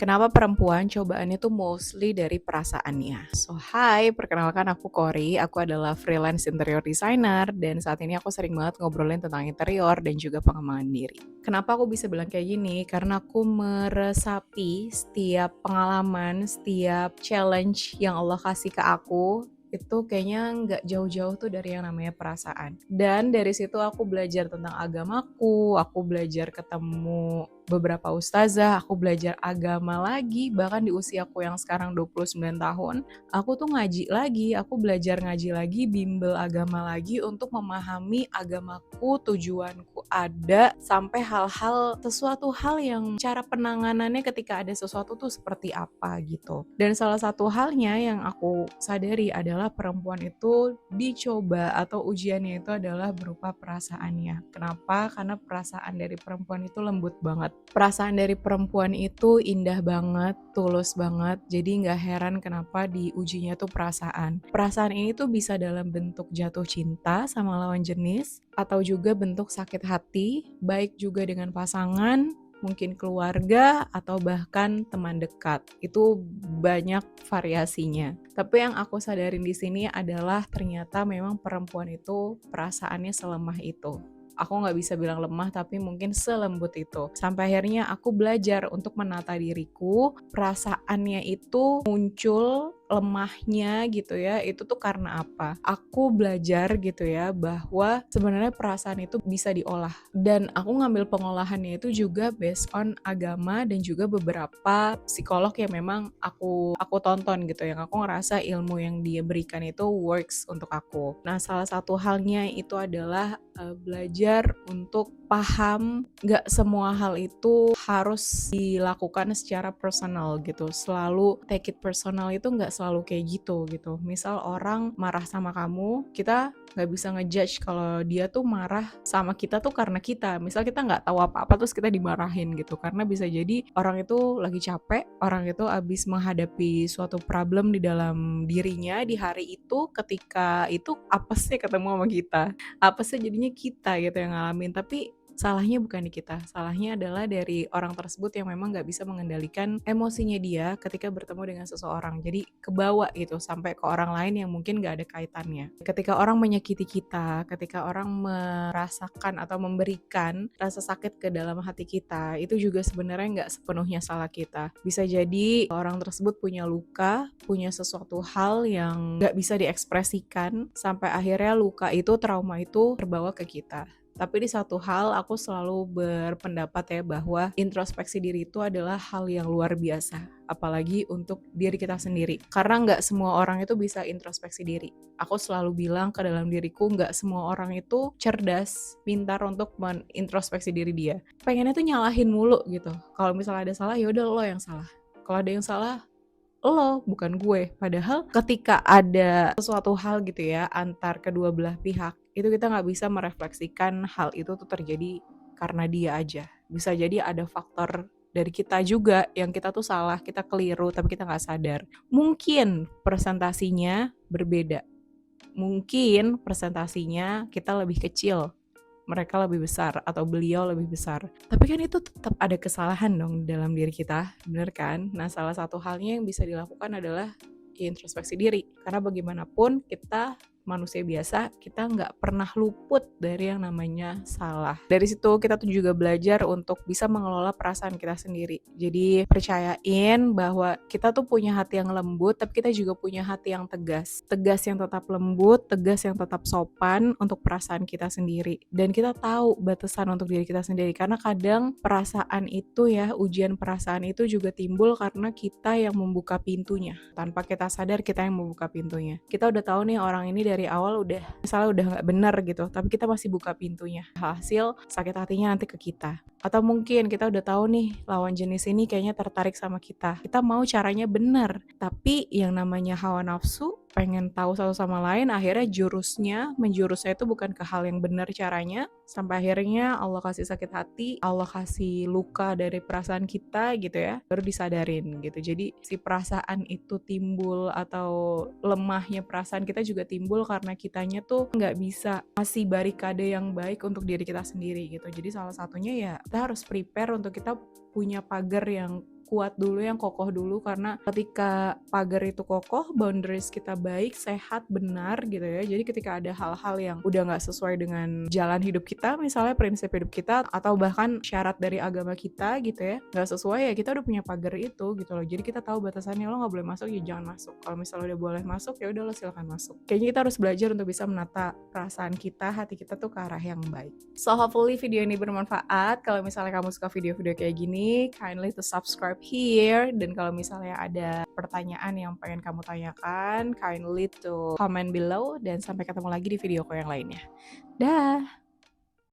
Kenapa perempuan cobaannya tuh mostly dari perasaannya? So, hi, perkenalkan aku Kori, aku adalah freelance interior designer dan saat ini aku sering banget ngobrolin tentang interior dan juga pengembangan diri. Kenapa aku bisa bilang kayak gini? Karena aku meresapi setiap pengalaman, setiap challenge yang Allah kasih ke aku, itu kayaknya nggak jauh-jauh tuh dari yang namanya perasaan. Dan dari situ aku belajar tentang agamaku, aku belajar ketemu beberapa ustazah, aku belajar agama lagi, bahkan di usiaku yang sekarang 29 tahun, aku tuh ngaji lagi, aku belajar ngaji lagi, bimbel agama lagi untuk memahami agamaku, tujuanku ada, sampai sesuatu hal yang cara penanganannya ketika ada sesuatu tuh seperti apa gitu. Dan salah satu halnya yang aku sadari adalah perempuan itu dicoba atau ujiannya itu adalah berupa perasaannya. Kenapa? Karena perasaan dari perempuan itu lembut banget. Perasaan dari perempuan itu indah banget, tulus banget, jadi nggak heran kenapa diujinya tuh perasaan. Perasaan ini tuh bisa dalam bentuk jatuh cinta sama lawan jenis, atau juga bentuk sakit hati, baik juga dengan pasangan, mungkin keluarga, atau bahkan teman dekat. Itu banyak variasinya. Tapi yang aku sadarin di sini adalah ternyata memang perempuan itu perasaannya selemah itu. Aku nggak bisa bilang lemah, tapi mungkin selembut itu. Sampai akhirnya aku belajar untuk menata diriku, perasaannya itu muncul lemahnya gitu ya, itu tuh karena apa? Aku belajar gitu ya bahwa sebenarnya perasaan itu bisa diolah. Dan aku ngambil pengolahannya itu juga based on agama dan juga beberapa psikolog yang memang aku tonton gitu, yang aku ngerasa ilmu yang dia berikan itu works untuk aku. Nah, salah satu halnya itu adalah belajar untuk paham nggak semua hal itu harus dilakukan secara personal gitu. Selalu take it personal itu nggak selalu kayak gitu. Misal orang marah sama kamu, kita nggak bisa ngejudge kalau dia tuh marah sama kita tuh karena kita. Misal kita nggak tahu apa-apa terus kita dimarahin gitu. Karena bisa jadi orang itu lagi capek, orang itu abis menghadapi suatu problem di dalam dirinya di hari itu, ketika itu apa sih ketemu sama kita. Apa sih jadinya kita gitu yang ngalamin, tapi salahnya bukan di kita, salahnya adalah dari orang tersebut yang memang nggak bisa mengendalikan emosinya dia ketika bertemu dengan seseorang. Jadi kebawa gitu sampai ke orang lain yang mungkin nggak ada kaitannya. Ketika orang menyakiti kita, ketika orang merasakan atau memberikan rasa sakit ke dalam hati kita, itu juga sebenarnya nggak sepenuhnya salah kita. Bisa jadi orang tersebut punya luka, punya sesuatu hal yang nggak bisa diekspresikan, sampai akhirnya luka itu, trauma itu terbawa ke kita. Tapi di satu hal aku selalu berpendapat ya bahwa introspeksi diri itu adalah hal yang luar biasa, apalagi untuk diri kita sendiri. Karena nggak semua orang itu bisa introspeksi diri. Aku selalu bilang ke dalam diriku, nggak semua orang itu cerdas, pintar untuk menintrospeksi diri dia. Pengennya tuh nyalahin mulu gitu. Kalau misalnya ada salah, ya udah lo yang salah. Kalau ada yang salah, lo, bukan gue. Padahal ketika ada sesuatu hal gitu ya antar kedua belah pihak, itu kita nggak bisa merefleksikan hal itu tuh terjadi karena dia aja. Bisa jadi ada faktor dari kita juga yang kita tuh salah, kita keliru tapi kita nggak sadar. Mungkin presentasinya berbeda, mungkin presentasinya kita lebih kecil, mereka lebih besar, atau beliau lebih besar. Tapi kan itu tetap ada kesalahan dong dalam diri kita, bener kan? Nah, salah satu halnya yang bisa dilakukan adalah introspeksi diri. Karena bagaimanapun kita manusia biasa, kita nggak pernah luput dari yang namanya salah. Dari situ kita tuh juga belajar untuk bisa mengelola perasaan kita sendiri. Jadi percayain bahwa kita tuh punya hati yang lembut, tapi kita juga punya hati yang tegas. Tegas yang tetap lembut, tegas yang tetap sopan untuk perasaan kita sendiri. Dan kita tahu batasan untuk diri kita sendiri. Karena kadang perasaan itu ya, ujian perasaan itu juga timbul karena kita yang membuka pintunya. Tanpa kita sadar kita yang membuka pintunya. Kita udah tahu nih orang ini dari awal misalnya udah nggak benar gitu, tapi kita masih buka pintunya. Hasil sakit hatinya nanti ke kita. Atau mungkin kita udah tahu nih lawan jenis ini kayaknya tertarik sama kita. Kita mau caranya benar, tapi yang namanya hawa nafsu pengen tahu satu sama lain, akhirnya menjurusnya itu bukan ke hal yang benar caranya, sampai akhirnya Allah kasih sakit hati, Allah kasih luka dari perasaan kita gitu ya, baru disadarin gitu. Jadi si perasaan itu timbul atau lemahnya perasaan kita juga timbul karena kitanya tuh nggak bisa kasih barikade yang baik untuk diri kita sendiri gitu. Jadi salah satunya ya kita harus prepare untuk kita punya pagar yang kuat dulu, yang kokoh dulu, karena ketika pagar itu kokoh, boundaries kita baik, sehat, benar gitu ya. Jadi ketika ada hal-hal yang udah nggak sesuai dengan jalan hidup kita, misalnya prinsip hidup kita atau bahkan syarat dari agama kita gitu ya, nggak sesuai, ya kita udah punya pagar itu gitu loh. Jadi kita tahu batasannya, lo nggak boleh masuk ya jangan masuk. Kalau misalnya udah boleh masuk ya udah lo silakan masuk. Kayaknya kita harus belajar untuk bisa menata perasaan kita, hati kita tuh ke arah yang baik. So hopefully video ini bermanfaat. Kalau misalnya kamu suka video-video kayak gini, kindly to subscribe here. Dan kalau misalnya ada pertanyaan yang pengen kamu tanyakan, kindly to comment below. Dan sampai ketemu lagi di videoku yang lainnya. Dah!